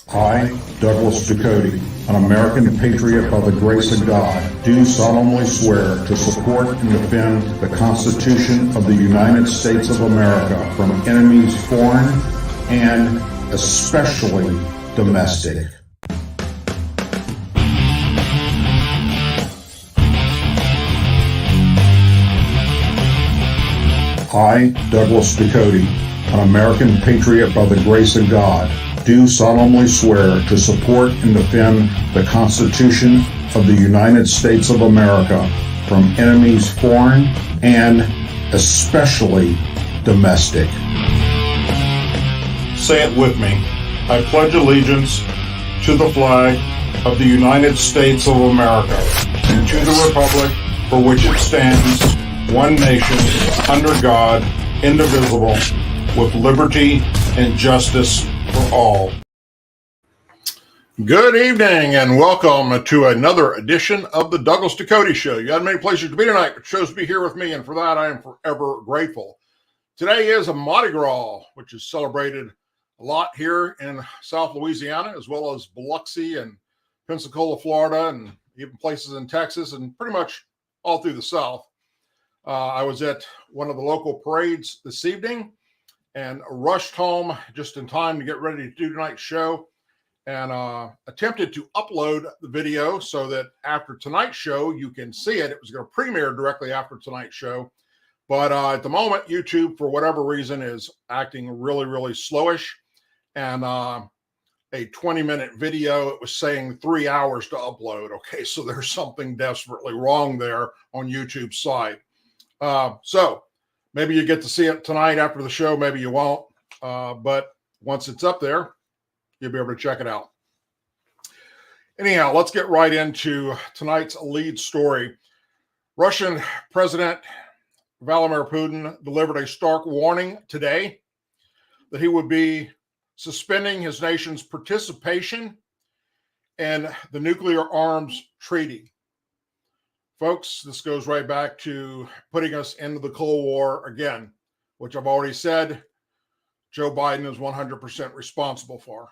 I, Douglas Ducote, an American patriot by the grace of God, do solemnly swear to support and defend the Constitution of the United States of America from enemies foreign and especially domestic. I, Douglas Ducote, an American patriot by the grace of God, do solemnly swear to support and defend the Constitution of the United States of America from enemies foreign and especially domestic. Say it with me. I pledge allegiance to the flag of the United States of America and to the republic for which it stands, one nation, under God, indivisible, with liberty and justice for all. Good evening and welcome to another edition of the Douglas Ducote Show. You had many places to be tonight, but chose to be here with me, and for that I am forever grateful. Today is a Mardi Gras, which is celebrated a lot here in South Louisiana, as well as Biloxi and Pensacola, Florida, and even places in Texas, and pretty much all through the South. I was at one of the local parades this evening and rushed home just in time to get ready to do tonight's show, and attempted to upload the video so that after tonight's show you can see it. It was going to premiere directly after tonight's show, but at the moment YouTube, for whatever reason, is acting really slowish, and a 20-minute video, it was saying 3 hours to upload. Okay, so there's something desperately wrong there on YouTube's side. So maybe you get to see it tonight after the show, maybe you won't, but once it's up there, you'll be able to check it out. Anyhow, let's get right into tonight's lead story. Russian President Vladimir Putin delivered a stark warning today that he would be suspending his nation's participation in the nuclear arms treaty. Folks, this goes right back to putting us into the Cold War again, which I've already said Joe Biden is 100% responsible for.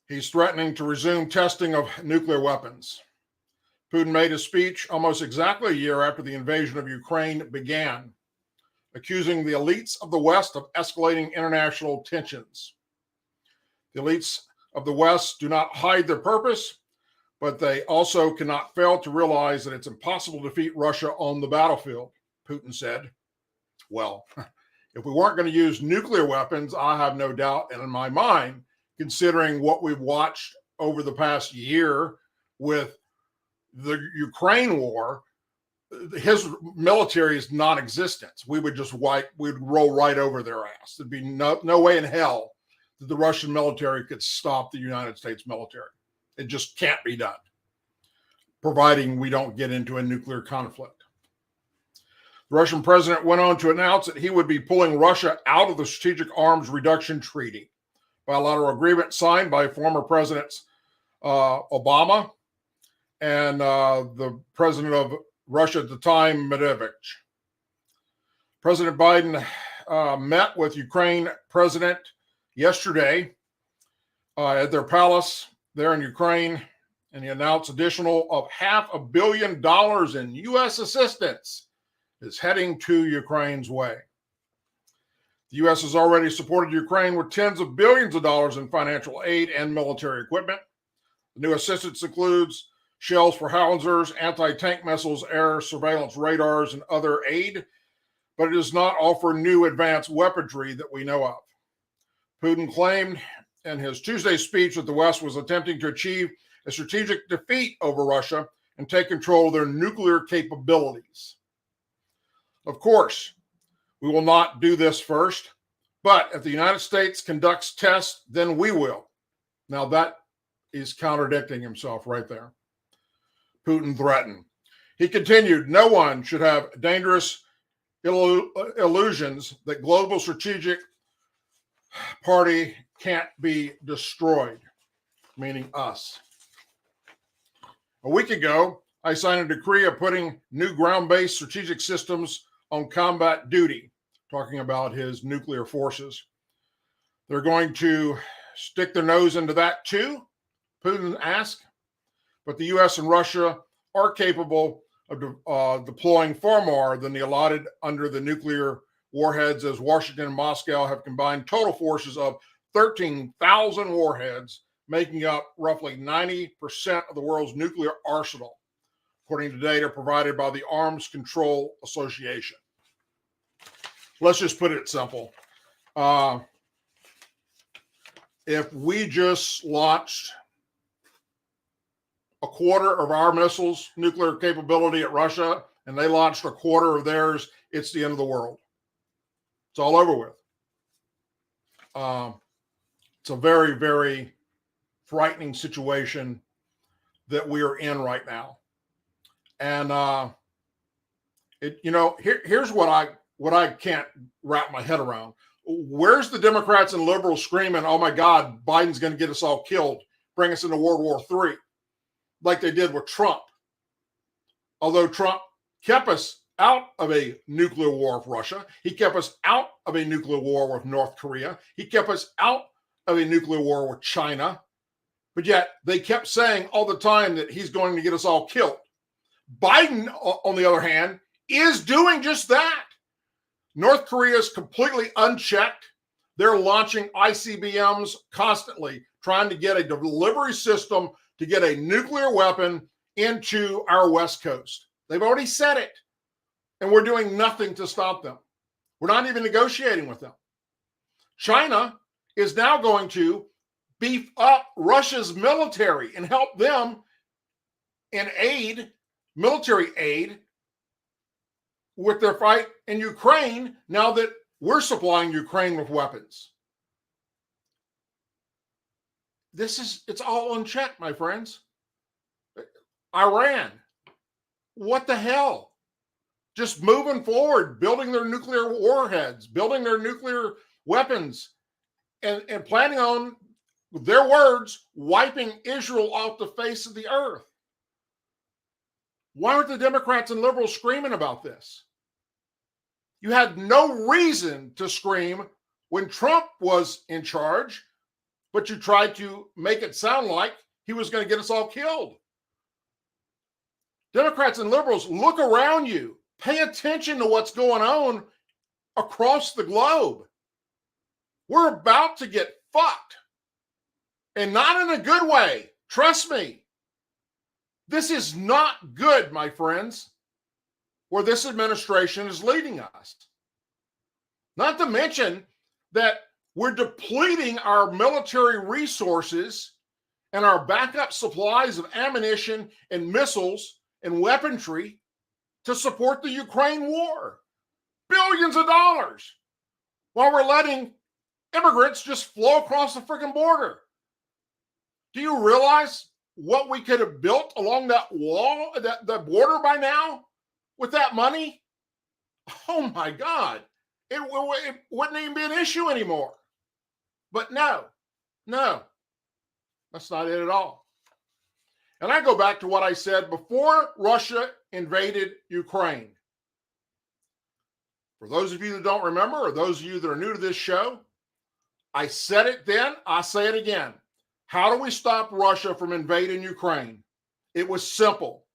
He's threatening to resume testing of nuclear weapons. Putin made his speech almost exactly a year after the invasion of Ukraine began, accusing the elites of the West of escalating international tensions. The elites of the West do not hide their purpose, but they also cannot fail to realize that it's impossible to defeat Russia on the battlefield, Putin said. Well, if we weren't going to use nuclear weapons, I have no doubt, and in my mind, considering what we've watched over the past year with the Ukraine war, his military is non-existent. We would just we'd roll right over their ass. There'd be no way in hell that the Russian military could stop the United States military. It just can't be done, providing we don't get into a nuclear conflict. The Russian president went on to announce that he would be pulling Russia out of the Strategic Arms Reduction Treaty, bilateral agreement signed by former Presidents Obama and the president of Russia at the time, Medvedev. President Biden met with Ukraine president yesterday at their palace there in Ukraine, and he announced additional of $500 million in U.S. assistance is heading to Ukraine's way. The U.S. has already supported Ukraine with tens of billions of dollars in financial aid and military equipment. The new assistance includes shells for howitzers, anti-tank missiles, air surveillance radars, and other aid, but it does not offer new advanced weaponry that we know of. Putin claimed in his Tuesday speech that the West was attempting to achieve a strategic defeat over Russia and take control of their nuclear capabilities. Of course, we will not do this first, but if the United States conducts tests, then we will. Now that is contradicting himself right there. Putin threatened. He continued, no one should have dangerous illusions that global strategic party can't be destroyed, meaning us. A week ago, I signed a decree of putting new ground-based strategic systems on combat duty, talking about his nuclear forces. They're going to stick their nose into that too, Putin asked. But the U.S. and Russia are capable of deploying far more than the allotted under the nuclear warheads, as Washington and Moscow have combined total forces of 13,000 warheads, making up roughly 90% of the world's nuclear arsenal, according to data provided by the Arms Control Association. Let's just put it simple. If we just launched a quarter of our missiles nuclear capability at Russia and they launched a quarter of theirs, it's the end of the world. It's all over with. It's a very, very frightening situation that we are in right now. And here's what I can't wrap my head around. Where's the Democrats and liberals screaming, "Oh my God, Biden's going to get us all killed, bring us into World War III," like they did with Trump? Although Trump kept us out of a nuclear war with Russia, he kept us out of a nuclear war with North Korea, he kept us out of a nuclear war with China, but yet they kept saying all the time that he's going to get us all killed. Biden, on the other hand, is doing just that. North Korea is completely unchecked. They're launching ICBMs constantly, trying to get a delivery system to get a nuclear weapon into our West Coast. They've already said it, and we're doing nothing to stop them. We're not even negotiating with them. China is now going to beef up Russia's military and help them in aid, military aid, with their fight in Ukraine, now that we're supplying Ukraine with weapons. It's all unchecked, my friends. Iran, what the hell? Just moving forward, building their nuclear warheads, building their nuclear weapons, and planning on, their words, wiping Israel off the face of the earth. Why aren't the Democrats and liberals screaming about this? You had no reason to scream when Trump was in charge, but you tried to make it sound like he was going to get us all killed. Democrats and liberals, look around you. Pay attention to what's going on across the globe. We're about to get fucked. And not in a good way. Trust me. This is not good, my friends, where this administration is leading us. Not to mention that we're depleting our military resources and our backup supplies of ammunition and missiles and weaponry to support the Ukraine war. Billions of dollars, while we're letting immigrants just flow across the freaking border. Do you realize what we could have built along that wall, that border by now with that money? Oh my God. It wouldn't even be an issue anymore. But no, that's not it at all. And I go back to what I said before Russia invaded Ukraine. For those of you that don't remember, or those of you that are new to this show, I said it then, I say it again. How do we stop Russia from invading Ukraine? It was simple.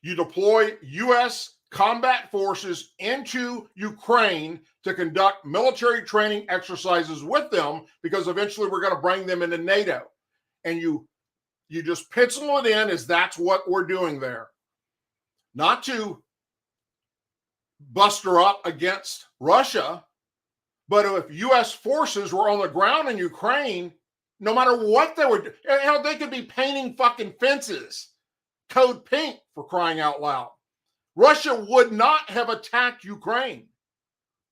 You deploy U.S. combat forces into Ukraine to conduct military training exercises with them, because eventually we're going to bring them into NATO. And you just pencil it in as that's what we're doing there. Not to buster up against Russia, but if U.S. forces were on the ground in Ukraine, no matter what they were doing, hell, they could be painting fucking fences, code pink, for crying out loud. Russia would not have attacked Ukraine.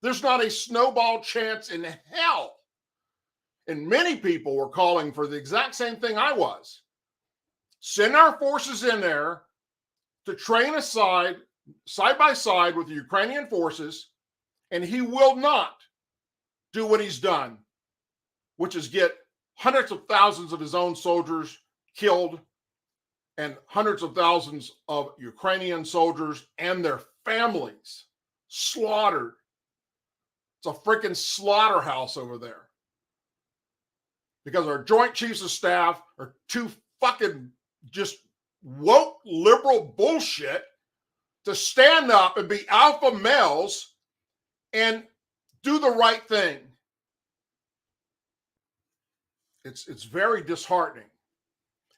There's not a snowball chance in hell. And many people were calling for the exact same thing I was. Send our forces in there to train side by side with the Ukrainian forces, and he will not do what he's done, which is get hundreds of thousands of his own soldiers killed and hundreds of thousands of Ukrainian soldiers and their families slaughtered. It's a freaking slaughterhouse over there. because our Joint Chiefs of Staff are too fucking just woke liberal bullshit to stand up and be alpha males and do the right thing. It's very disheartening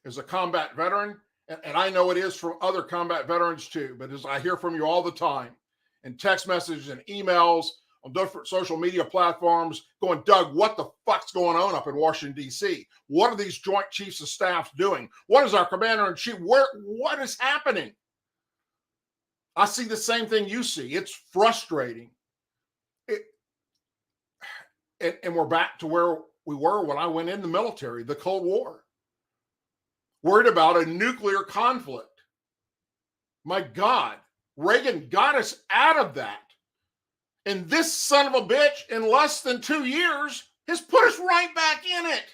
as a combat veteran, and I know it is from other combat veterans too, but as I hear from you all the time in text messages and emails on different social media platforms going, Doug, what the fuck's going on up in Washington, D.C.? What are these Joint Chiefs of Staff doing? What is our Commander-in-Chief? What is happening? I see the same thing you see. It's frustrating. And we're back to where we were when I went in the military, the Cold War. Worried about a nuclear conflict. My God, Reagan got us out of that. And this son of a bitch, in less than 2 years, has put us right back in it.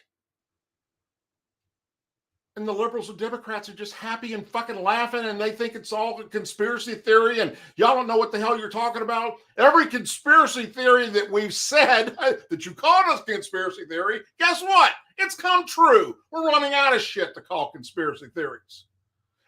And the liberals and Democrats are just happy and fucking laughing, and they think it's all a conspiracy theory, and y'all don't know what the hell you're talking about. Every conspiracy theory that we've said, that you called us conspiracy theory, guess what? It's come true. We're running out of shit to call conspiracy theories.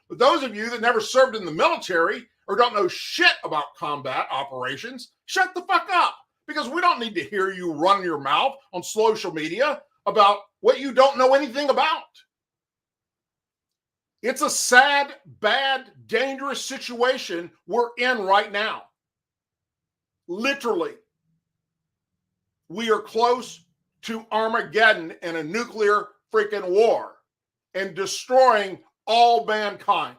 But those of you that never served in the military or don't know shit about combat operations, shut the fuck up, because we don't need to hear you run your mouth on social media about what you don't know anything about. It's a sad, bad, dangerous situation we're in right now. Literally. We are close to Armageddon and a nuclear freaking war and destroying all mankind.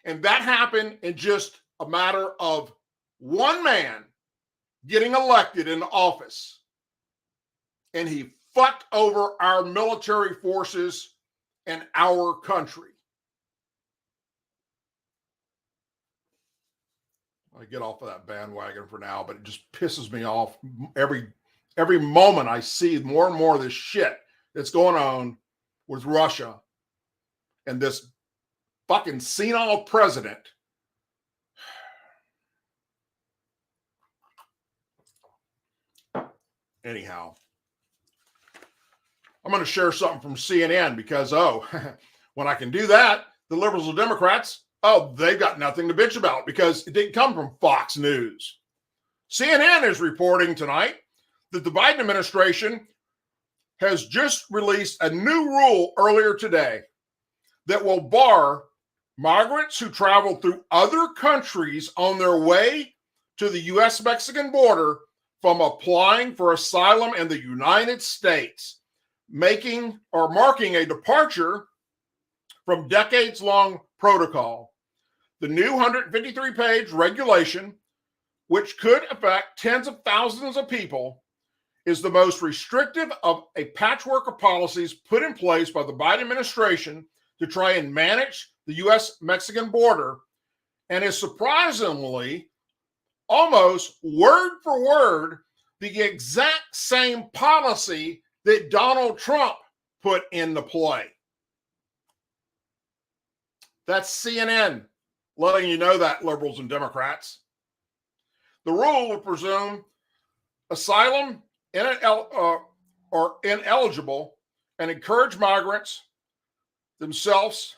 And that happened in just a matter of one man getting elected into office. And he fucked over our military forces and our country. I get off of that bandwagon for now, but it just pisses me off every moment I see more and more of this shit that's going on with Russia and this fucking senile president. Anyhow, I'm going to share something from CNN because, when I can do that, the liberals and Democrats, they've got nothing to bitch about because it didn't come from Fox News. CNN is reporting tonight that the Biden administration has just released a new rule earlier today that will bar migrants who travel through other countries on their way to the U.S.-Mexican border from applying for asylum in the United States, making or marking a departure from decades-long protocol. The new 153-page regulation, which could affect tens of thousands of people, is the most restrictive of a patchwork of policies put in place by the Biden administration to try and manage the U.S.-Mexican border, and is surprisingly almost word for word the exact same policy that Donald Trump put into play. That's CNN letting you know that, liberals and Democrats. The rule would presume asylum or ineligible and encourage migrants themselves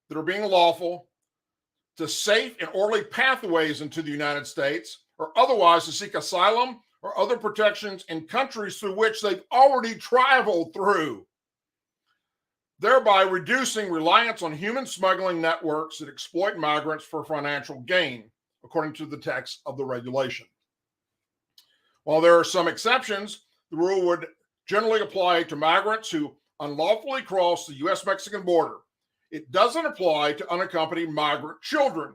that are being lawful to safe and orderly pathways into the United States, or otherwise to seek asylum or other protections in countries through which they've already traveled through, thereby reducing reliance on human smuggling networks that exploit migrants for financial gain, according to the text of the regulation. While there are some exceptions, the rule would generally apply to migrants who unlawfully cross the U.S.-Mexican border. It doesn't apply to unaccompanied migrant children,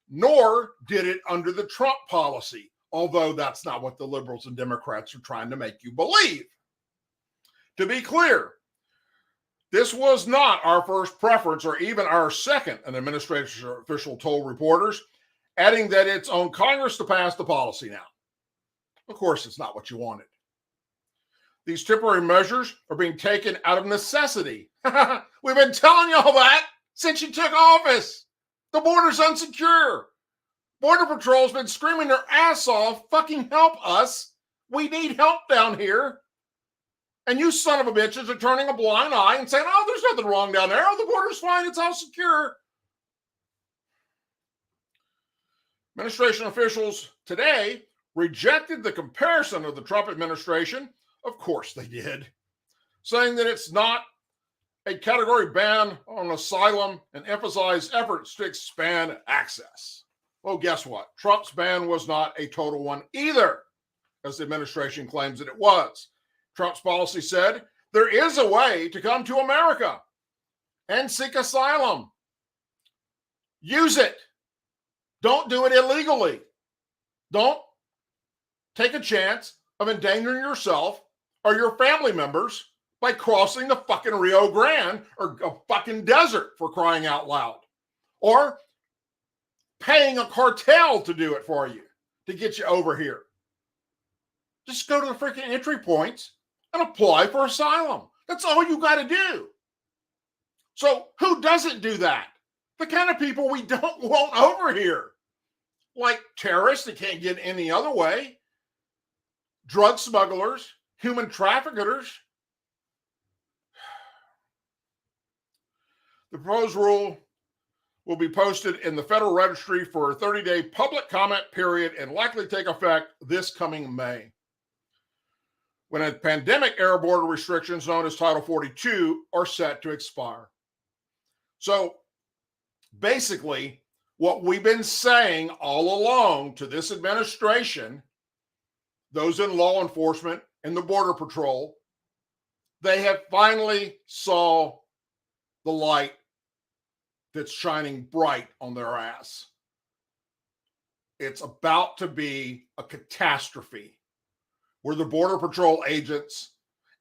nor did it under the Trump policy, although that's not what the liberals and Democrats are trying to make you believe. To be clear, this was not our first preference or even our second, an administration official told reporters, adding that it's on Congress to pass the policy now. Of course, it's not what you wanted. These temporary measures are being taken out of necessity. We've been telling you all that since you took office. The border's unsecure. Border Patrol's been screaming their ass off, fucking help us. We need help down here. And you son of a bitches are turning a blind eye and saying, oh, there's nothing wrong down there. Oh, the border's fine. It's all secure. Administration officials today rejected the comparison of the Trump administration. Of course they did, saying that it's not a category ban on asylum and emphasized efforts to expand access. Well, guess what? Trump's ban was not a total one either, as the administration claims that it was. Trump's policy said there is a way to come to America and seek asylum. Use it. Don't do it illegally. Don't take a chance of endangering yourself or your family members by crossing the fucking Rio Grande or a fucking desert, for crying out loud, or paying a cartel to do it for you to get you over here. Just go to the freaking entry points and apply for asylum. That's all you got to do. So who doesn't do that? The kind of people we don't want over here. Like terrorists that can't get any other way, drug smugglers, human traffickers. The proposed rule will be posted in the Federal Registry for a 30-day public comment period and likely take effect this coming May, when a pandemic-era border restrictions known as Title 42 are set to expire. So basically, what we've been saying all along to this administration, those in law enforcement and the Border Patrol, they have finally saw the light that's shining bright on their ass. It's about to be a catastrophe where the Border Patrol agents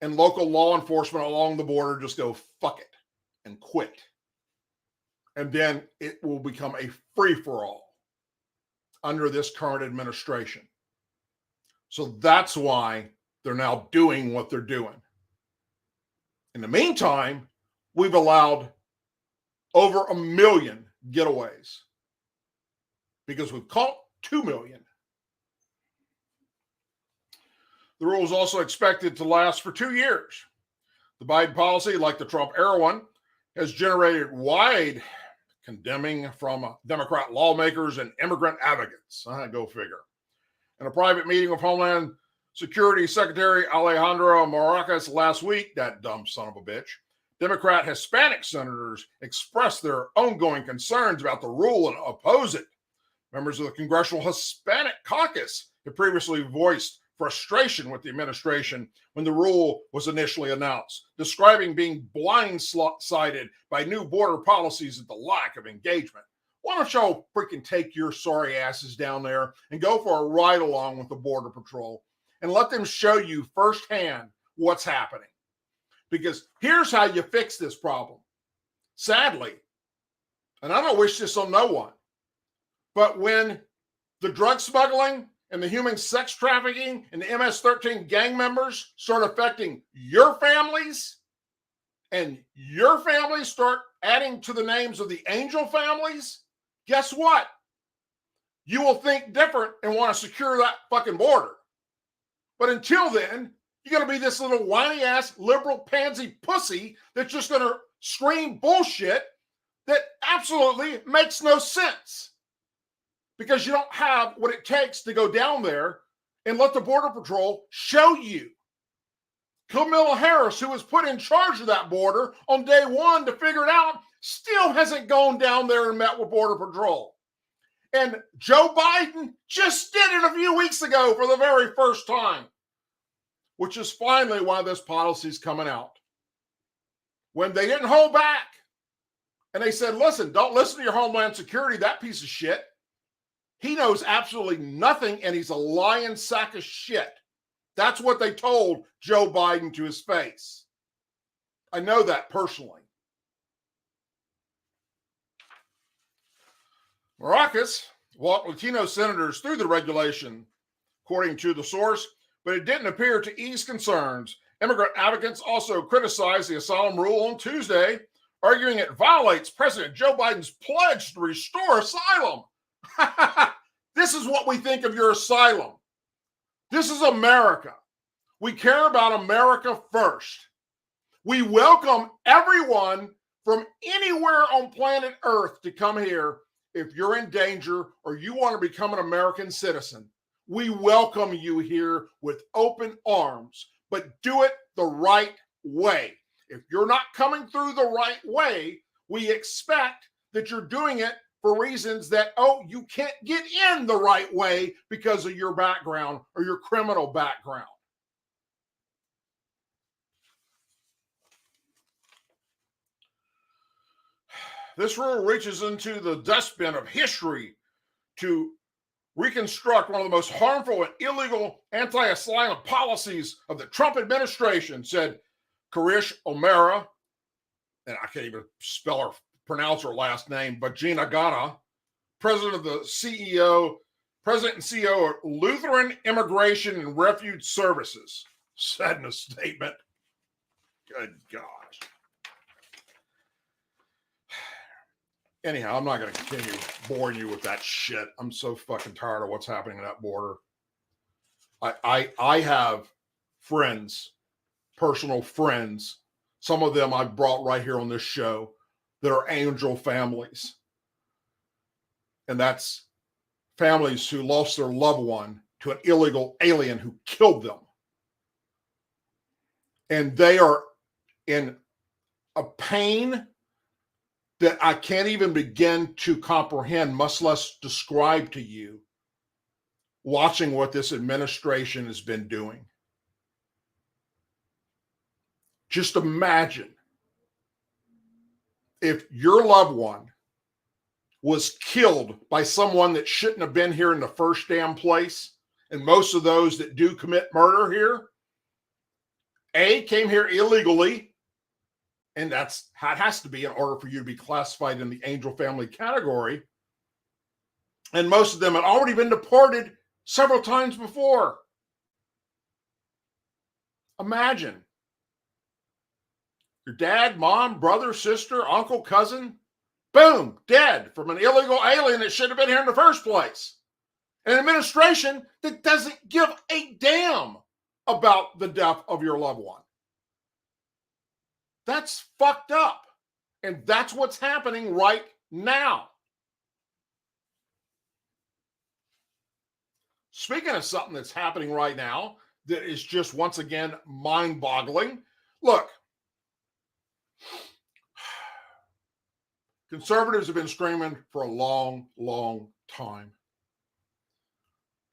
and local law enforcement along the border just go, fuck it, and quit. And then it will become a free-for-all under this current administration. So that's why they're now doing what they're doing. In the meantime, we've allowed over 1 million getaways because we've caught 2 million. The rule is also expected to last for 2 years. The Biden policy, like the Trump era one, has generated wide condemning from Democrat lawmakers and immigrant advocates. Go figure. In a private meeting with Homeland Security Secretary Alejandro Mayorkas last week, that dumb son of a bitch, Democrat Hispanic senators expressed their ongoing concerns about the rule and oppose it. Members of the Congressional Hispanic Caucus had previously voiced frustration with the administration when the rule was initially announced, describing being blindsided by new border policies and the lack of engagement. Why don't y'all freaking take your sorry asses down there and go for a ride along with the Border Patrol and let them show you firsthand what's happening? Because here's how you fix this problem. Sadly, and I don't wish this on no one, but when the drug smuggling and the human sex trafficking and the MS-13 gang members start affecting your families, and your families start adding to the names of the angel families, guess what? You will think different and want to secure that fucking border. But until then, you're going to be this little whiny ass liberal pansy pussy that's just going to scream bullshit that absolutely makes no sense. Because you don't have what it takes to go down there and let the Border Patrol show you. Kamala Harris, who was put in charge of that border on day one to figure it out, still hasn't gone down there and met with Border Patrol. And Joe Biden just did it a few weeks ago for the very first time, which is finally why this policy is coming out. When they didn't hold back and they said, listen, don't listen to your Homeland Security, that piece of shit. He knows absolutely nothing, and he's a lying sack of shit. That's what they told Joe Biden to his face. I know that personally. Mayorkas walked Latino senators through the regulation, according to the source, but it didn't appear to ease concerns. Immigrant advocates also criticized the asylum rule on Tuesday, arguing it violates President Joe Biden's pledge to restore asylum. This is what we think of your asylum. This is America. We care about America first. We welcome everyone from anywhere on planet Earth to come here if you're in danger or you want to become an American citizen. We welcome you here with open arms, but do it the right way. If you're not coming through the right way, we expect that you're doing it for reasons that, oh, you can't get in the right way because of your background or your criminal background. This rule reaches into the dustbin of history to reconstruct one of the most harmful and illegal anti-asylum policies of the Trump administration, said Karish O'Mara, and I can't even spell or pronounce her last name, but Gina Gana, president and CEO of Lutheran Immigration and Refuge Services, said in a statement. Good gosh. Anyhow, I'm not going to continue boring you with that shit. I'm so fucking tired of what's happening in that border. I have friends, personal friends, some of them I've brought right here on this show, that are angel families. And that's families who lost their loved one to an illegal alien who killed them. And they are in a pain that I can't even begin to comprehend, much less describe to you, watching what this administration has been doing. Just imagine if your loved one was killed by someone that shouldn't have been here in the first damn place, and most of those that do commit murder here, came here illegally, and that's how it has to be in order for you to be classified in the angel family category. And most of them had already been deported several times before. Imagine your dad, mom, brother, sister, uncle, cousin, boom, dead from an illegal alien that should have been here in the first place. An administration that doesn't give a damn about the death of your loved one. That's fucked up. And that's what's happening right now. Speaking of something that's happening right now that is just once again mind-boggling. Look, conservatives have been screaming for a long, long time.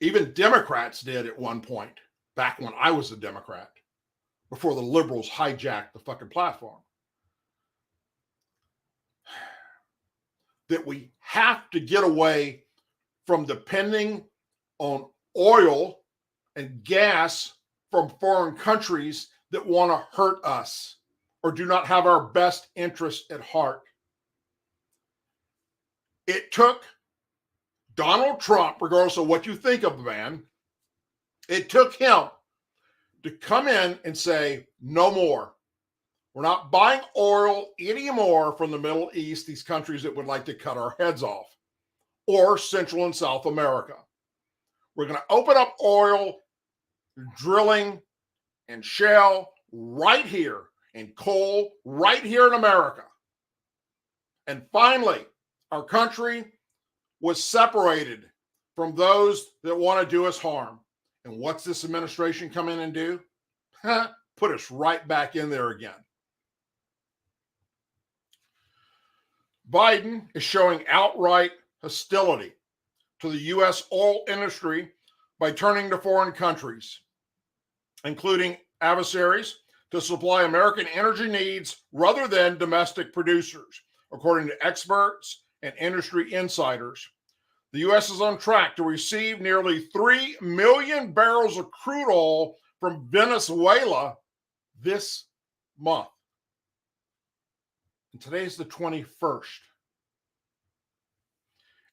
Even Democrats did at one point, back when I was a Democrat, before the liberals hijacked the fucking platform. That we have to get away from depending on oil and gas from foreign countries that want to hurt us or do not have our best interest at heart. It took Donald Trump, regardless of what you think of the man, it took him to come in and say, no more. We're not buying oil anymore from the Middle East, these countries that would like to cut our heads off, or Central and South America. We're going to open up oil, drilling, and shale right here, and coal right here in America. And finally, our country was separated from those that want to do us harm. And what's this administration come in and do? Put us right back in there again. Biden is showing outright hostility to the U.S. oil industry by turning to foreign countries, including adversaries, to supply American energy needs rather than domestic producers, according to experts and industry insiders. The U.S. is on track to receive nearly 3 million barrels of crude oil from Venezuela this month. And today's the 21st.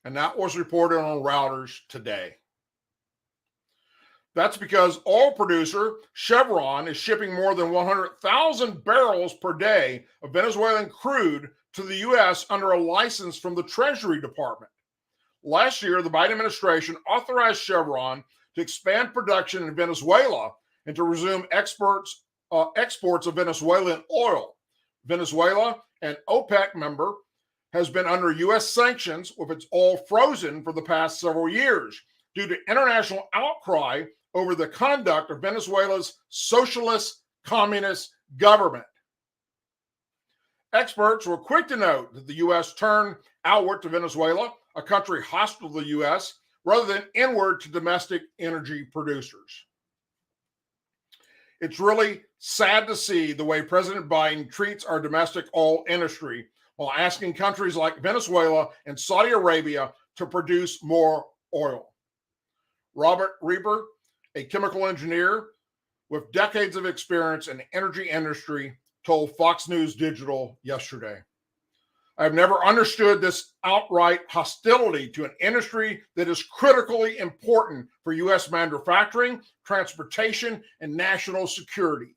And that was reported on Reuters today. That's because oil producer Chevron is shipping more than 100,000 barrels per day of Venezuelan crude to the U.S. under a license from the Treasury Department. Last year, the Biden administration authorized Chevron to expand production in Venezuela and to resume exports of Venezuelan oil. Venezuela, an OPEC member, has been under U.S. sanctions with its oil frozen for the past several years due to international outcry over the conduct of Venezuela's socialist communist government. Experts were quick to note that the U.S. turned outward to Venezuela, a country hostile to the U.S., rather than inward to domestic energy producers. It's really sad to see the way President Biden treats our domestic oil industry while asking countries like Venezuela and Saudi Arabia to produce more oil. Robert Reber, a chemical engineer with decades of experience in the energy industry, told Fox News Digital yesterday, "I've never understood this outright hostility to an industry that is critically important for U.S. manufacturing, transportation, and national security.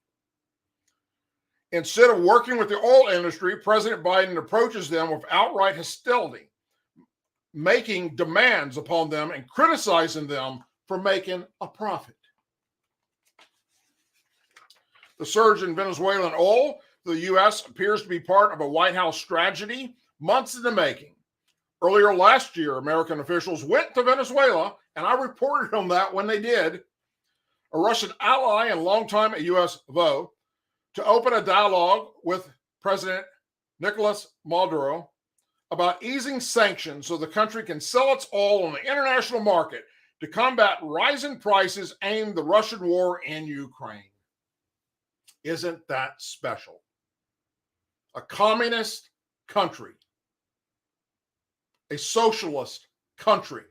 Instead of working with the oil industry, President Biden approaches them with outright hostility, making demands upon them and criticizing them for making a profit." The surge in Venezuelan oil to the U.S. appears to be part of a White House strategy months in the making. Earlier last year, American officials went to Venezuela, and I reported on that when they did, a Russian ally and longtime U.S. foe, to open a dialogue with President Nicolas Maduro about easing sanctions so the country can sell its oil on the international market to combat rising prices aimed at the Russian war in Ukraine. Isn't that special? A communist country, a socialist country.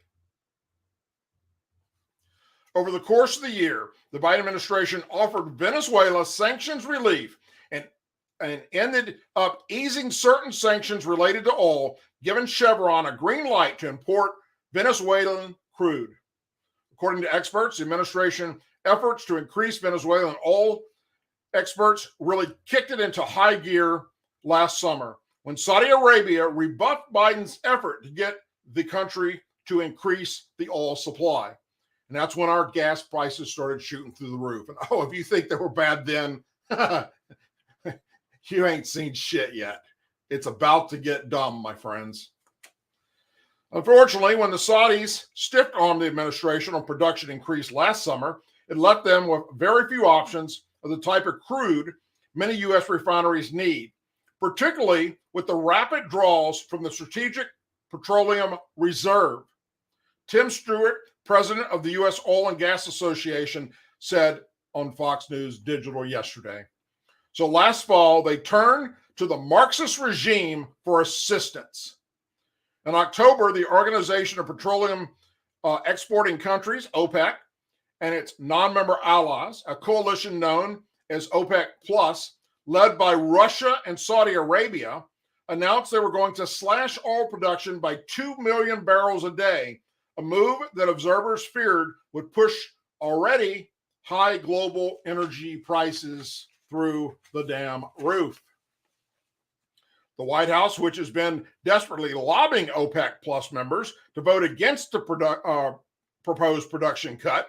Over the course of the year, the Biden administration offered Venezuela sanctions relief and ended up easing certain sanctions related to oil, giving Chevron a green light to import Venezuelan crude. According to experts, the administration efforts to increase Venezuelan oil exports really kicked it into high gear last summer when Saudi Arabia rebuffed Biden's effort to get the country to increase the oil supply. And that's when our gas prices started shooting through the roof. And if you think they were bad then, you ain't seen shit yet. It's about to get dumb, my friends. Unfortunately, when the Saudis stiff-armed the administration on production increase last summer, it left them with very few options of the type of crude many U.S. refineries need, particularly with the rapid draws from the Strategic Petroleum Reserve. Tim Stewart, president of the U.S. Oil and Gas Association, said on Fox News Digital yesterday. So last fall, they turned to the Marxist regime for assistance. In October, the Organization of Petroleum Exporting Countries, OPEC, and its non-member allies, a coalition known as OPEC Plus, led by Russia and Saudi Arabia, announced they were going to slash oil production by 2 million barrels a day, a move that observers feared would push already high global energy prices through the damn roof. The White House, which has been desperately lobbying OPEC Plus members to vote against the proposed production cut,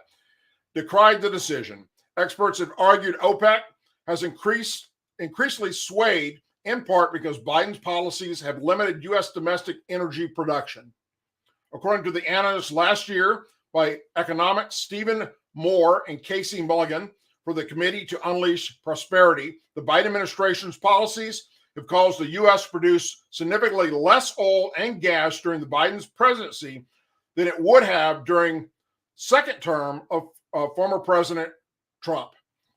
decried the decision. Experts have argued OPEC has increasingly swayed, in part because Biden's policies have limited U.S. domestic energy production. According to the analysts last year by economics Stephen Moore and Casey Mulligan for the Committee to Unleash Prosperity, the Biden administration's policies have caused the U.S. to produce significantly less oil and gas during the Biden's presidency than it would have during second term of former President Trump.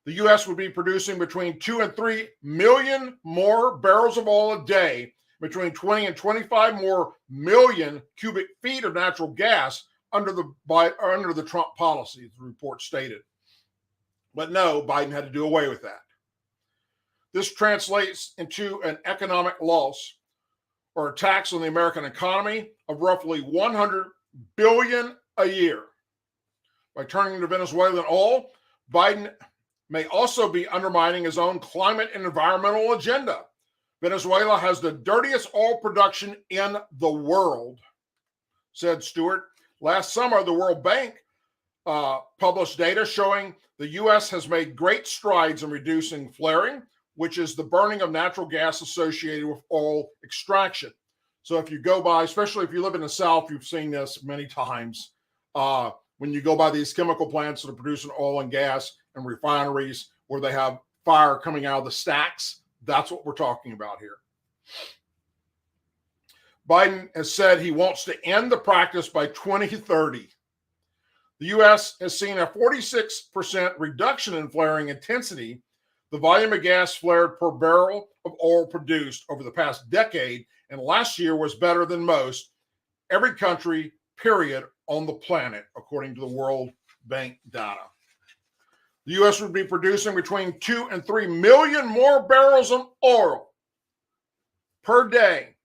The U.S. would be producing between 2 and 3 million more barrels of oil a day, between 20 and 25 more million cubic feet of natural gas under the Trump policy, the report stated. But no, Biden had to do away with that. This translates into an economic loss or a tax on the American economy of roughly $100 billion a year. By turning to Venezuelan oil, Biden may also be undermining his own climate and environmental agenda. Venezuela has the dirtiest oil production in the world, said Stewart. Last summer, the World Bank published data showing the U.S. has made great strides in reducing flaring, which is the burning of natural gas associated with oil extraction. So if you go by, especially if you live in the South, you've seen this many times. When you go by these chemical plants that are producing oil and gas and refineries where they have fire coming out of the stacks, that's what we're talking about here. Biden has said he wants to end the practice by 2030. The U.S. has seen a 46% reduction in flaring intensity, the volume of gas flared per barrel of oil produced over the past decade, and last year was better than most every country, period, on the planet, according to the World Bank data. The U.S. would be producing between 2 and 3 million more barrels of oil per day,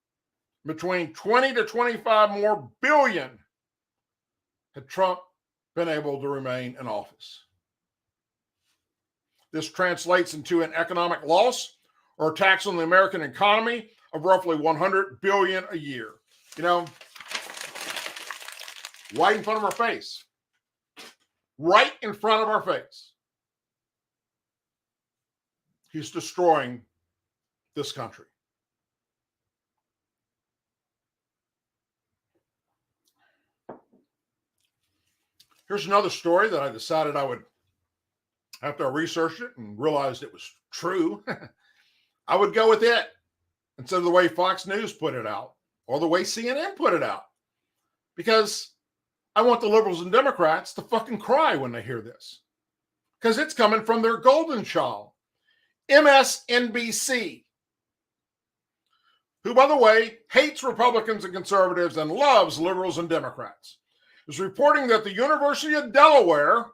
between 20 to 25 more billion, had Trump been able to remain in office. This translates into an economic loss or a tax on the American economy of roughly $100 billion a year. You know, right in front of our face. Right in front of our face. He's destroying this country. Here's another story that I decided I would, after I researched it and realized it was true, I would go with it instead of the way Fox News put it out or the way CNN put it out. Because I want the liberals and Democrats to fucking cry when they hear this. Because it's coming from their golden child, MSNBC, who, by the way, hates Republicans and conservatives and loves liberals and Democrats, is reporting that the University of Delaware,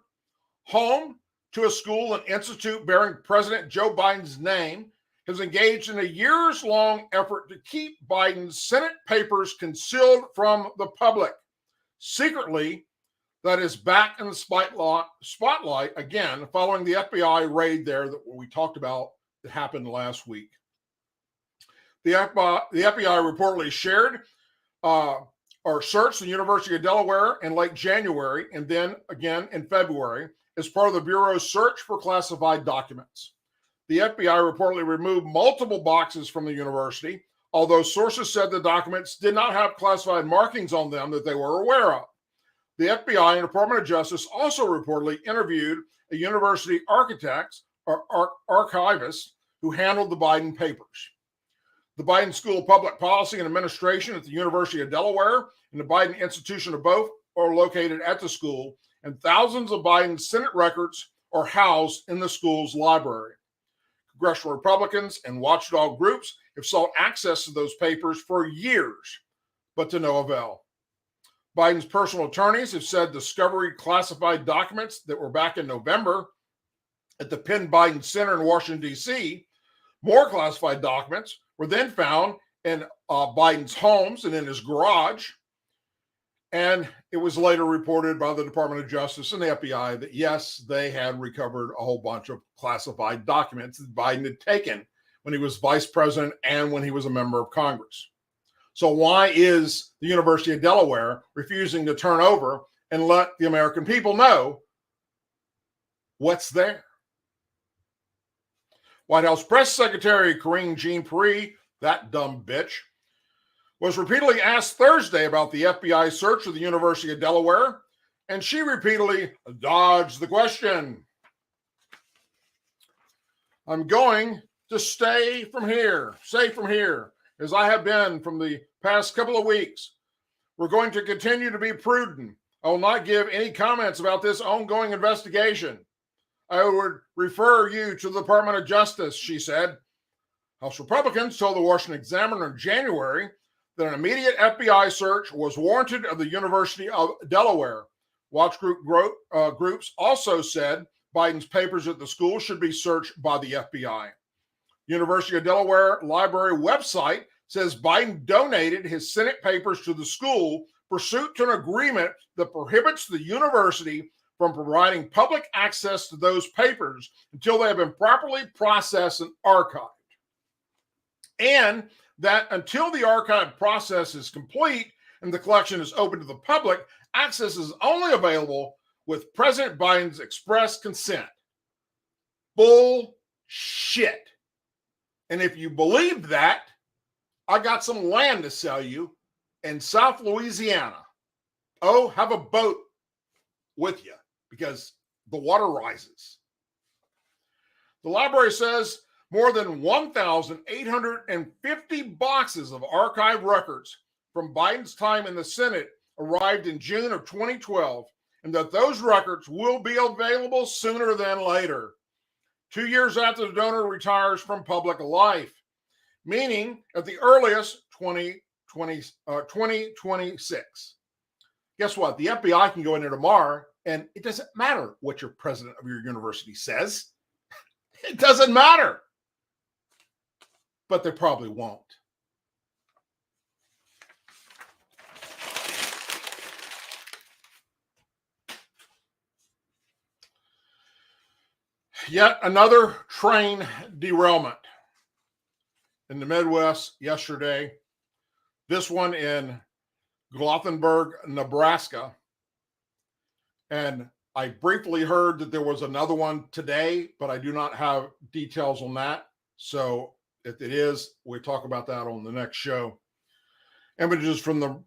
home to a school and institute bearing President Joe Biden's name, has engaged in a years-long effort to keep Biden's Senate papers concealed from the public. Secretly, that is back in the spotlight again following the FBI raid there that we talked about that happened last week. The FBI reportedly shared or searched the University of Delaware in late January and then again in February as part of the Bureau's search for classified documents. The FBI reportedly removed multiple boxes from the university, although sources said the documents did not have classified markings on them that they were aware of. The FBI and Department of Justice also reportedly interviewed a university architect or archivist who handled the Biden papers. The Biden School of Public Policy and Administration at the University of Delaware and the Biden Institution of both are located at the school, and thousands of Biden's Senate records are housed in the school's library. Congressional Republicans and watchdog groups have sought access to those papers for years, but to no avail. Biden's personal attorneys have said discovery classified documents that were back in November at the Penn Biden Center in Washington, D.C., more classified documents were then found in Biden's homes and in his garage. And it was later reported by the Department of Justice and the FBI that, yes, they had recovered a whole bunch of classified documents that Biden had taken when he was vice president and when he was a member of Congress. So why is the University of Delaware refusing to turn over and let the American people know what's there? White House Press Secretary Karine Jean-Pierre, that dumb bitch, was repeatedly asked Thursday about the FBI search of the University of Delaware, and she repeatedly dodged the question. I'm going to stay from here, as I have been from the past couple of weeks. We're going to continue to be prudent. I will not give any comments about this ongoing investigation. I would refer you to the Department of Justice, she said. House Republicans told the Washington Examiner in January that an immediate FBI search was warranted of the University of Delaware. Watch groups also said Biden's papers at the school should be searched by the FBI. University of Delaware Library website says Biden donated his Senate papers to the school pursuant to an agreement that prohibits the university from providing public access to those papers until they have been properly processed and archived. And that until the archive process is complete and the collection is open to the public, access is only available with President Biden's express consent. Bullshit. And if you believe that, I got some land to sell you in South Louisiana. Oh, have a boat with you because the water rises. The library says more than 1,850 boxes of archived records from Biden's time in the Senate arrived in June of 2012, and that those records will be available sooner than later, 2 years after the donor retires from public life, meaning at the earliest 2026. Guess what? The FBI can go in there tomorrow, and it doesn't matter what your president of your university says. It doesn't matter. But they probably won't. Yet another train derailment in the Midwest yesterday. This one in Gothenburg, Nebraska. And I briefly heard that there was another one today, but I do not have details on that. So if it is, we'll talk about that on the next show. Images from the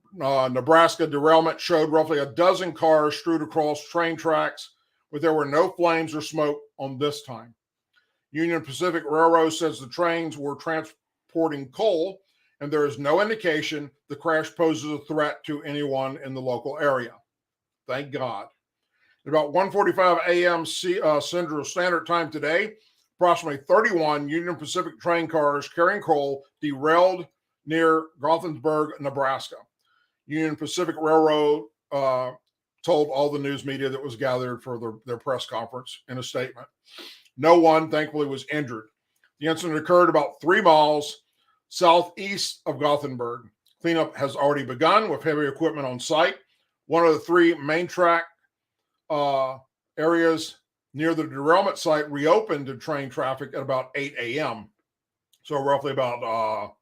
Nebraska derailment showed roughly a dozen cars strewed across train tracks, but there were no flames or smoke on this time. Union Pacific Railroad says the trains were transporting coal, and there is no indication the crash poses a threat to anyone in the local area. Thank God. At about 1:45 a.m. Central Standard Time today, approximately 31 Union Pacific train cars carrying coal derailed near Gothenburg, Nebraska. Union Pacific Railroad told all the news media that was gathered for their press conference in a statement. No one, thankfully, was injured. The incident occurred about 3 miles southeast of Gothenburg. Cleanup has already begun with heavy equipment on site. One of the 3 main track areas near the derailment site reopened to train traffic at about 8 a.m. So roughly about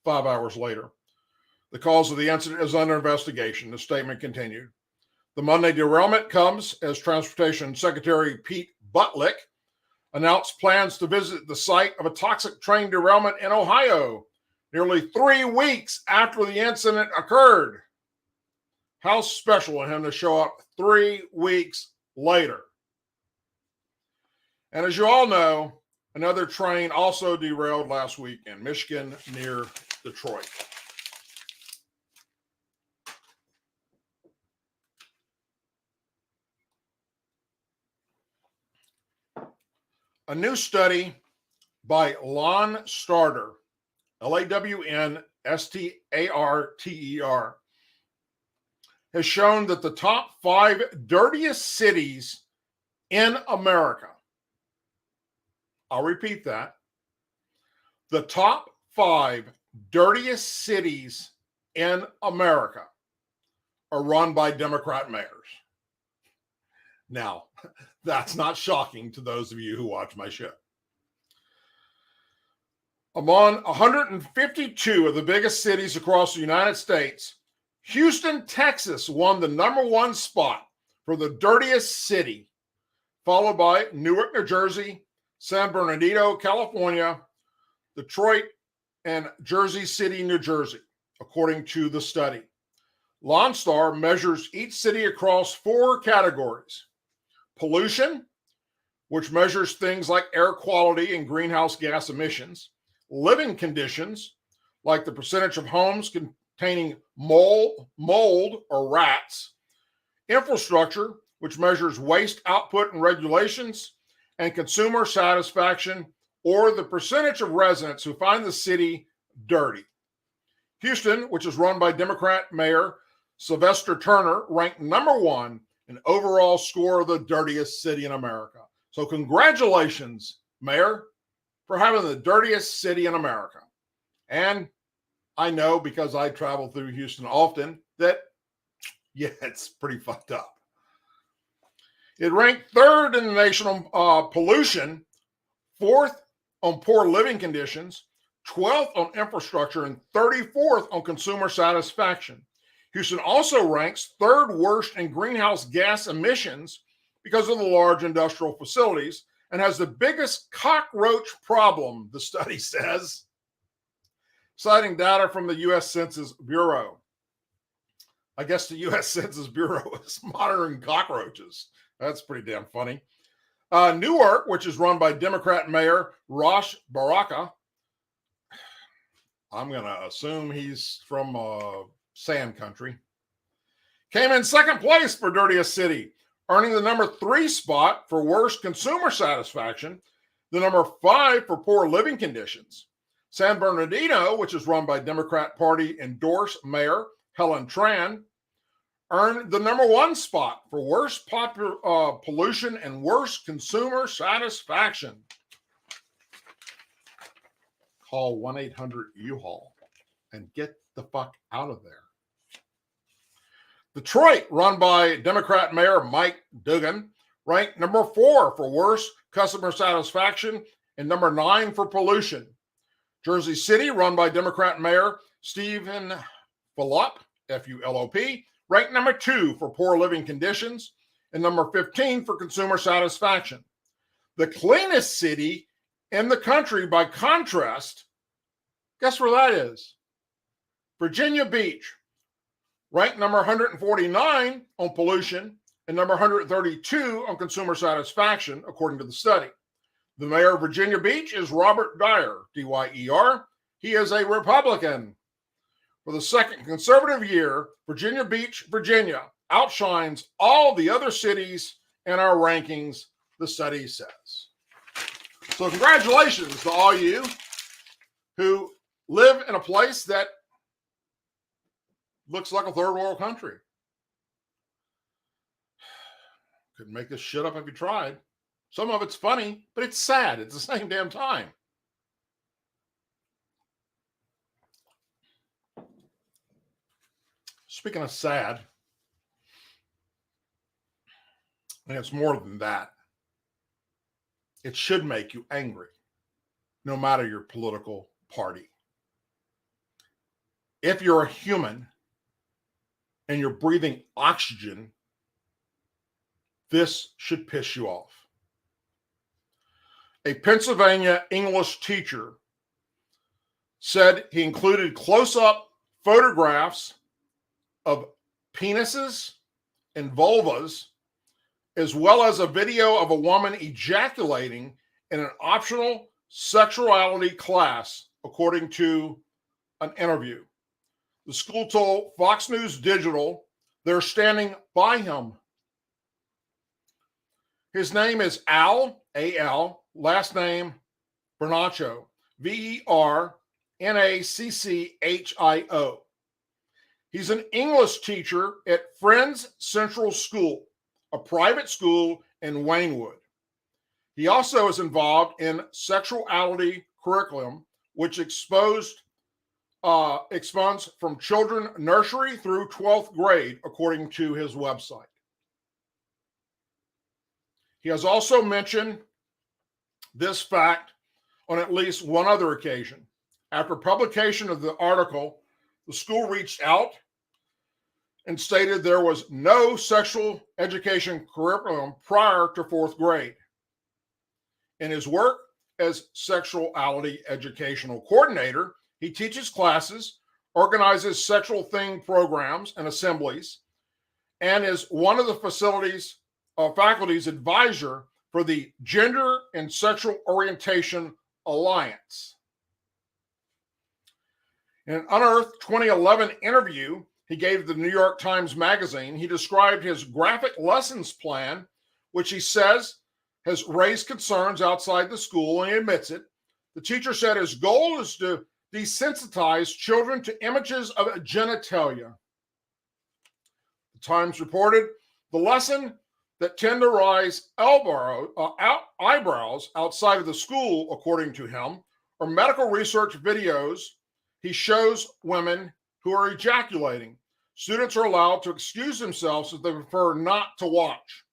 5 hours later. The cause of the incident is under investigation, the statement continued. The Monday derailment comes as Transportation Secretary Pete Buttigieg announced plans to visit the site of a toxic train derailment in Ohio, nearly 3 weeks after the incident occurred. How special of him to show up 3 weeks later. And as you all know, another train also derailed last week in Michigan near Detroit. A new study by Lawn Starter, Lawnstarter, has shown that the top 5 dirtiest cities in America, I'll repeat that, the top 5 dirtiest cities in America are run by Democrat mayors. Now, that's not shocking to those of you who watch my show. Among 152 of the biggest cities across the United States, Houston, Texas won the #1 spot for the dirtiest city, followed by Newark, New Jersey, San Bernardino, California, Detroit, and Jersey City, New Jersey, according to the study. Lawnstar measures each city across 4 categories. Pollution, which measures things like air quality and greenhouse gas emissions. Living conditions, like the percentage of homes containing mold or rats. Infrastructure, which measures waste output and regulations. And consumer satisfaction, or the percentage of residents who find the city dirty. Houston, which is run by Democrat Mayor Sylvester Turner, ranked #1 in overall score of the dirtiest city in America. So congratulations, Mayor, for having the dirtiest city in America. And I know, because I travel through Houston often, that, yeah, it's pretty fucked up. It ranked 3rd in the nation on pollution, 4th on poor living conditions, 12th on infrastructure, and 34th on consumer satisfaction. Houston also ranks third worst in greenhouse gas emissions because of the large industrial facilities and has the biggest cockroach problem, the study says, citing data from the U.S. Census Bureau. I guess the U.S. Census Bureau is monitoring cockroaches. That's pretty damn funny. Newark, which is run by Democrat Mayor Rosh Baraka, I'm going to assume he's from sand country, came in second place for dirtiest city, earning the number 3 spot for worst consumer satisfaction, the number 5 for poor living conditions. San Bernardino, which is run by Democrat Party endorsed Mayor Helen Tran, earned the number 1 spot for worst pollution and worst consumer satisfaction. Call 1-800-U-Haul and get the fuck out of there. Detroit, run by Democrat Mayor Mike Duggan, ranked number 4 for worst customer satisfaction and number 9 for pollution. Jersey City, run by Democrat Mayor Stephen Fulop, F-U-L-O-P, ranked number 2 for poor living conditions and number 15 for consumer satisfaction. The cleanest city in the country, by contrast, guess where that is? Virginia Beach, ranked number 149 on pollution and number 132 on consumer satisfaction, according to the study. The mayor of Virginia Beach is Robert Dyer, D-Y-E-R. He is a Republican. For the second conservative year, Virginia Beach, Virginia outshines all the other cities in our rankings, the study says. So congratulations to all you who live in a place that looks like a third world country. Couldn't make this shit up if you tried. Some of it's funny, but it's sad at the same damn time. Speaking of sad, and it's more than that, it should make you angry, no matter your political party. If you're a human and you're breathing oxygen, this should piss you off. A Pennsylvania English teacher said he included close-up photographs of penises and vulvas, as well as a video of a woman ejaculating in an optional sexuality class, according to an interview. The school told Fox News Digital they're standing by him. His name is Al, A-L, last name Vernaccio, V-E-R-N-A-C-C-H-I-O. He's an English teacher at Friends Central School, a private school in Waynewood. He also is involved in sexuality curriculum, which expunds from children nursery through 12th grade, according to his website. He has also mentioned this fact on at least one other occasion. After publication of the article, the school reached out and stated there was no sexual education curriculum prior to 4th grade. In his work as sexuality educational coordinator, he teaches classes, organizes sexual themed programs and assemblies, and is one of the faculty's advisor for the Gender and Sexual Orientation Alliance. In an unearthed 2011 interview he gave the New York Times Magazine, he described his graphic lessons plan, which he says has raised concerns outside the school, and he admits it. The teacher said his goal is to desensitize children to images of genitalia. The Times reported the lesson that tend to raise eyebrows outside of the school, according to him, are medical research videos he shows women who are ejaculating. Students are allowed to excuse themselves if they prefer not to watch.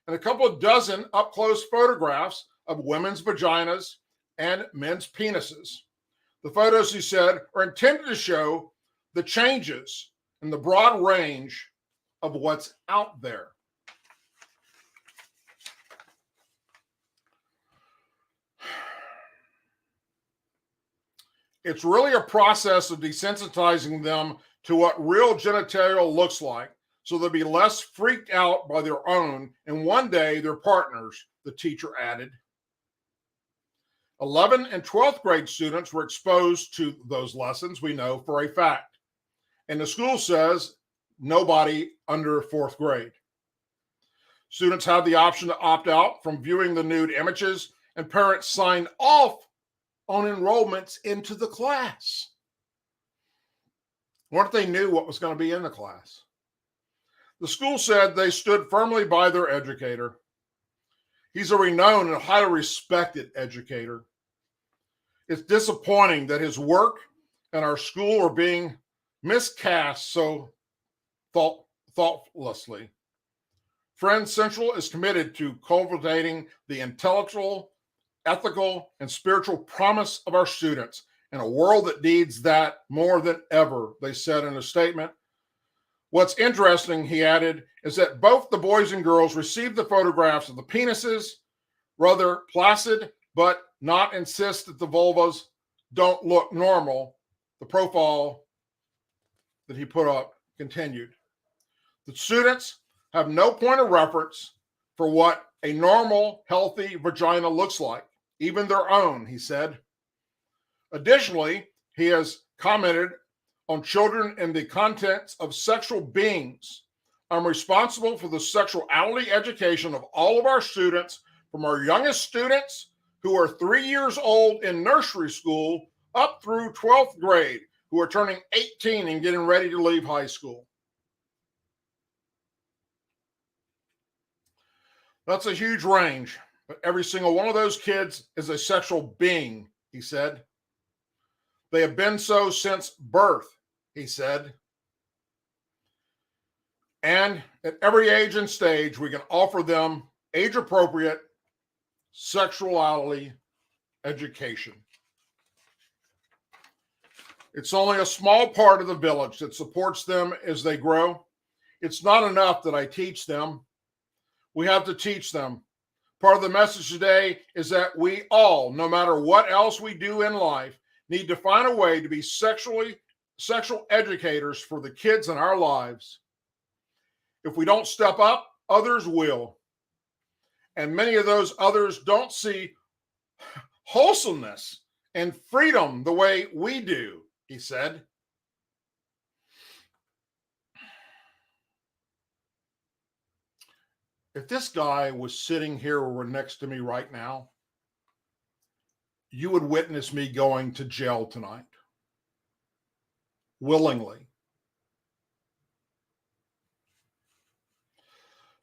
And a couple of dozen up-close photographs of women's vaginas and men's penises. The photos, he said, are intended to show the changes and the broad range of what's out there. It's really a process of desensitizing them to what real genitalia looks like, so they'll be less freaked out by their own and one day their partners, the teacher added. 11th and 12th grade students were exposed to those lessons, we know for a fact. And the school says nobody under 4th grade. Students had the option to opt out from viewing the nude images, and parents signed off on enrollments into the class. What if they knew what was going to be in the class? The school said they stood firmly by their educator. He's a renowned and highly respected educator. It's disappointing that his work and our school are being miscast so thoughtlessly. Friends Central is committed to cultivating the intellectual, ethical, and spiritual promise of our students in a world that needs that more than ever, they said in a statement. What's interesting, he added, is that both the boys and girls received the photographs of the penises, rather placid, but not insist that the vulvas don't look normal. The profile that he put up continued. The students have no point of reference for what a normal, healthy vagina looks like, even their own, he said. Additionally, he has commented on children and the contents of sexual beings. I'm responsible for the sexuality education of all of our students, from our youngest students who are 3 years old in nursery school up through 12th grade, who are turning 18 and getting ready to leave high school. That's a huge range, but every single one of those kids is a sexual being, he said. They have been so since birth, he said. And at every age and stage, we can offer them age-appropriate sexuality education. It's only a small part of the village that supports them as they grow. It's not enough that I teach them. We have to teach them. Part of the message today is that we all, no matter what else we do in life, need to find a way to be sexual educators for the kids in our lives. If we don't step up, others will. And many of those others don't see wholesomeness and freedom the way we do, he said. If this guy was sitting here next to me right now, you would witness me going to jail tonight. Willingly.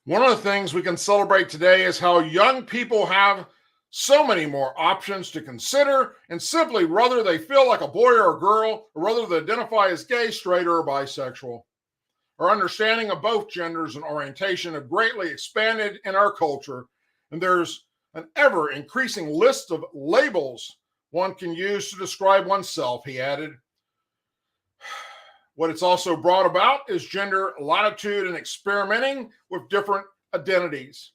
One of the things we can celebrate today is how young people have so many more options to consider, and simply whether they feel like a boy or a girl, or whether they identify as gay, straight, or bisexual. Our understanding of both genders and orientation have greatly expanded in our culture, and there's an ever-increasing list of labels one can use to describe oneself, he added. What it's also brought about is gender latitude and experimenting with different identities.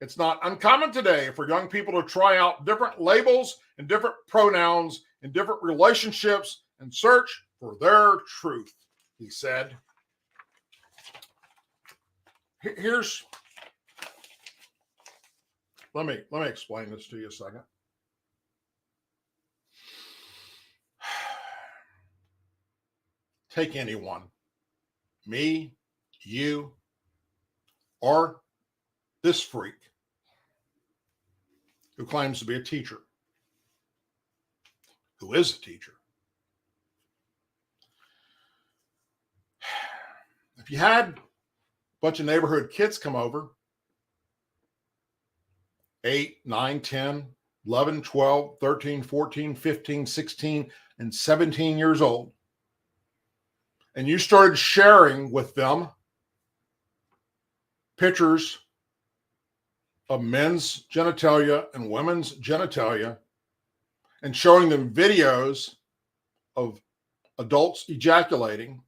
It's not uncommon today for young people to try out different labels and different pronouns in different relationships and search for their truth, he said. Let me explain this to you a second. Take anyone, me, you, or this freak who claims to be a teacher, who is a teacher. If you had a bunch of neighborhood kids come over, 8, 9, 10, 11, 12, 13, 14, 15, 16, and 17 years old, and you started sharing with them pictures of men's genitalia and women's genitalia, and showing them videos of adults ejaculating,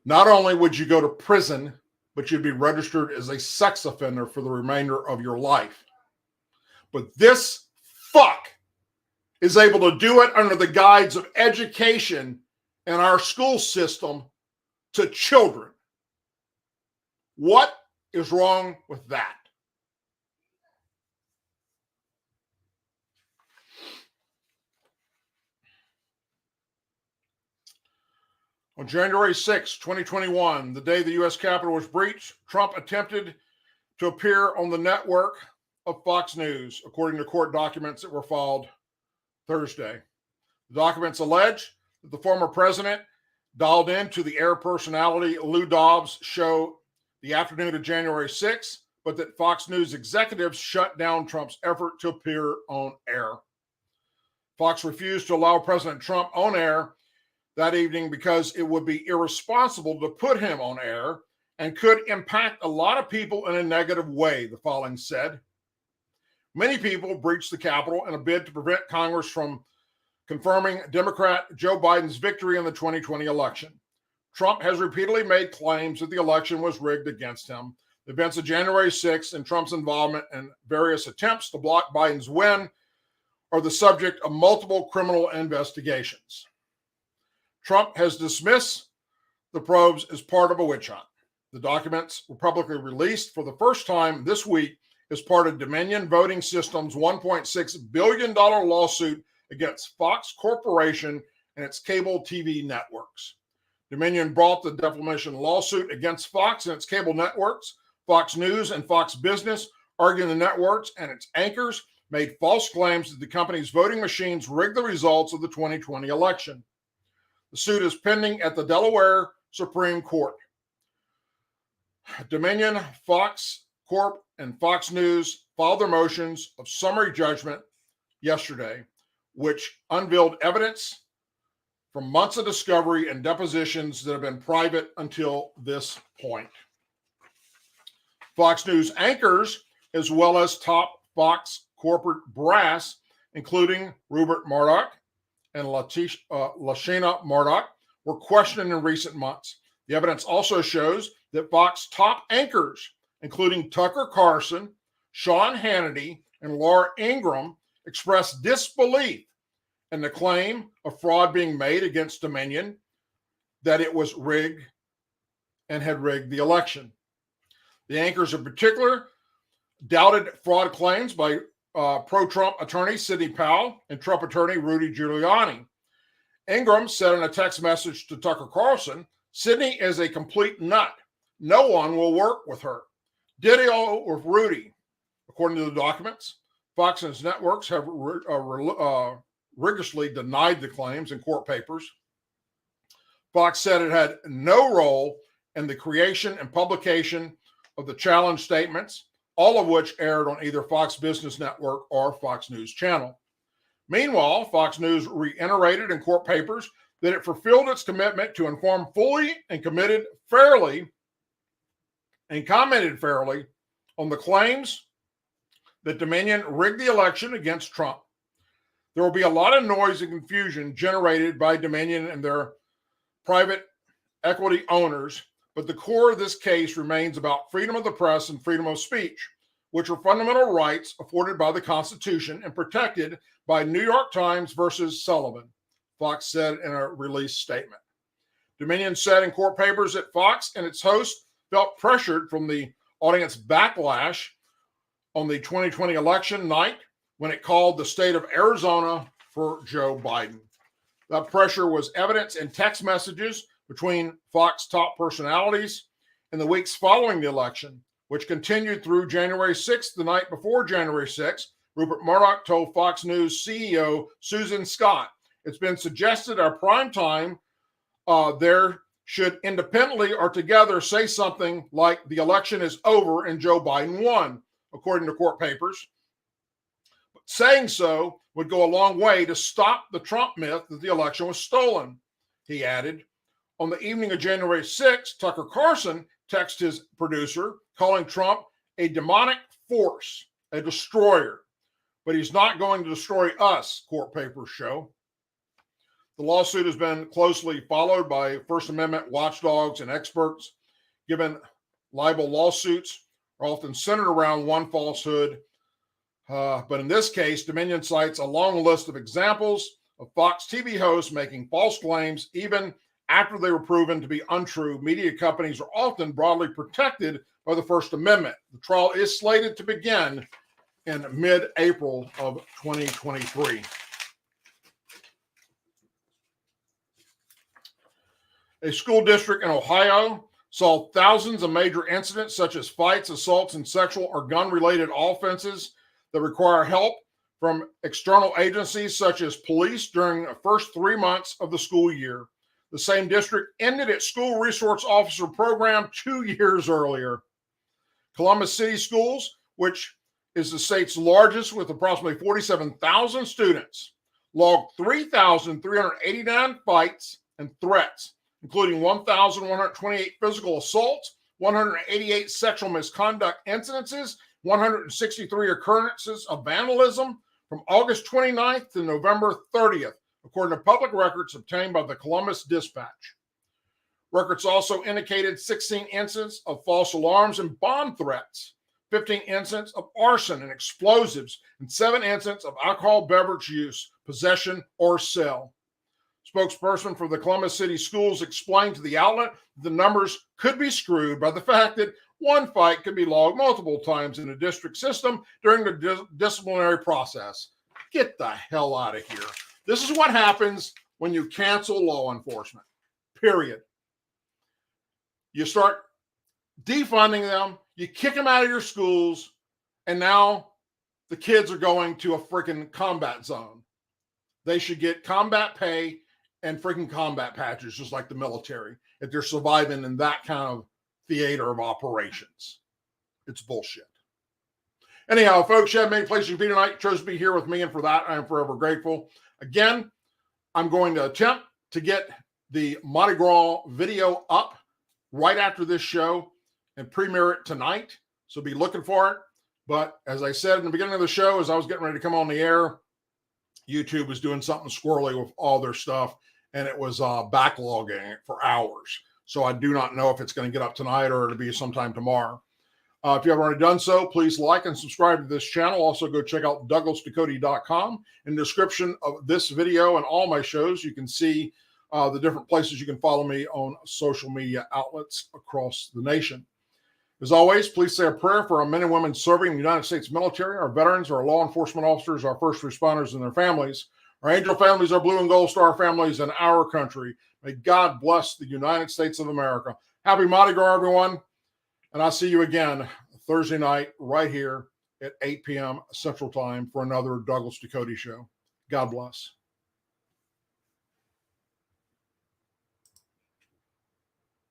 Not only would you go to prison, but you'd be registered as a sex offender for the remainder of your life. But this fuck is able to do it under the guise of education in our school system to children. What is wrong with that? On January 6, 2021, the day the U.S. Capitol was breached, Trump attempted to appear on the network of Fox News, according to court documents that were filed Thursday. The documents allege that the former president dialed into the air personality Lou Dobbs' show the afternoon of January 6, but that Fox News executives shut down Trump's effort to appear on air. Fox refused to allow President Trump on air that evening because it would be irresponsible to put him on air and could impact a lot of people in a negative way, the filing said. Many people breached the Capitol in a bid to prevent Congress from confirming Democrat Joe Biden's victory in the 2020 election. Trump has repeatedly made claims that the election was rigged against him. The events of January 6th and Trump's involvement in various attempts to block Biden's win are the subject of multiple criminal investigations. Trump has dismissed the probes as part of a witch hunt. The documents were publicly released for the first time this week as part of Dominion Voting Systems' $1.6 billion lawsuit against Fox Corporation and its cable TV networks. Dominion brought the defamation lawsuit against Fox and its cable networks, Fox News and Fox Business, arguing the networks and its anchors made false claims that the company's voting machines rigged the results of the 2020 election. The suit is pending at the Delaware Supreme Court. Dominion, Fox Corp, and Fox News filed their motions of summary judgment yesterday, which unveiled evidence from months of discovery and depositions that have been private until this point. Fox News anchors, as well as top Fox corporate brass, including Rupert Murdoch and Lashana Murdoch, were questioned in recent months. The evidence also shows that Fox top anchors, including Tucker Carlson, Sean Hannity, and Laura Ingraham, expressed disbelief in the claim of fraud being made against Dominion, that it was rigged and had rigged the election. The anchors in particular doubted fraud claims by pro-Trump attorney Sidney Powell and Trump attorney Rudy Giuliani. Ingraham said in a text message to Tucker Carlson, "Sidney is a complete nut. No one will work with her. Ditto with Rudy." According to the documents, Fox and its networks have rigorously denied the claims in court papers. Fox said it had no role in the creation and publication of the challenge statements, all of which aired on either Fox Business Network or Fox News Channel. Meanwhile, Fox News reiterated in court papers that it fulfilled its commitment to inform fully and commented fairly on the claims that Dominion rigged the election against Trump. There will be a lot of noise and confusion generated by Dominion and their private equity owners, but the core of this case remains about freedom of the press and freedom of speech, which are fundamental rights afforded by the Constitution and protected by New York Times versus Sullivan, Fox said in a release statement. Dominion said in court papers that Fox and its host felt pressured from the audience backlash on the 2020 election night when it called the state of Arizona for Joe Biden. That pressure was evident in text messages between Fox top personalities in the weeks following the election, which continued through January 6th. The night before January 6th, Rupert Murdoch told Fox News CEO Susan Scott, "It's been suggested our prime time there should independently or together say something like the election is over and Joe Biden won," according to court papers. But saying so would go a long way to stop the Trump myth that the election was stolen, he added. On the evening of January 6th, Tucker Carlson texted his producer, calling Trump a demonic force, a destroyer. But he's not going to destroy us, court papers show. The lawsuit has been closely followed by First Amendment watchdogs and experts, given libel lawsuits are often centered around one falsehood. But in this case, Dominion cites a long list of examples of Fox TV hosts making false claims even after they were proven to be untrue. Media companies are often broadly protected by the First Amendment. The trial is slated to begin in mid-April of 2023. A school district in Ohio saw thousands of major incidents such as fights, assaults, and sexual or gun-related offenses that require help from external agencies such as police during the first 3 months of the school year. The same district ended its school resource officer program 2 years earlier. Columbus City Schools, which is the state's largest with approximately 47,000 students, logged 3,389 fights and threats, including 1,128 physical assaults, 188 sexual misconduct incidences, 163 occurrences of vandalism from August 29th to November 30th, according to public records obtained by the Columbus Dispatch. Records also indicated 16 incidents of false alarms and bomb threats, 15 incidents of arson and explosives, and 7 incidents of alcohol beverage use, possession, or sale. Spokesperson for the Columbus City Schools explained to the outlet that the numbers could be screwed by the fact that one fight could be logged multiple times in the district system during the disciplinary process. Get the hell out of here. This is what happens when you cancel law enforcement, period. You start defunding them, you kick them out of your schools, and now the kids are going to a freaking combat zone. They should get combat pay and freaking combat patches, just like the military, if they're surviving in that kind of theater of operations. It's bullshit. Anyhow, folks, you have many places to be tonight. You chose to be here with me, and for that, I am forever grateful. Again, I'm going to attempt to get the Mardi Gras video up right after this show and premiere it tonight, so be looking for it. But as I said in the beginning of the show, as I was getting ready to come on the air, YouTube was doing something squirrely with all their stuff, and it was backlogging it for hours. So I do not know if it's going to get up tonight or it'll be sometime tomorrow. If you haven't already done so, please like and subscribe to this channel. Also, go check out DouglasDucote.com. In the description of this video and all my shows, you can see the different places you can follow me on social media outlets across the nation. As always, please say a prayer for our men and women serving in the United States military, our veterans, our law enforcement officers, our first responders and their families, our angel families, our blue and gold star families, and our country. May God bless the United States of America. Happy Mardi Gras, everyone. And I'll see you again Thursday night right here at 8 p.m. Central Time for another Douglas Ducote show. God bless.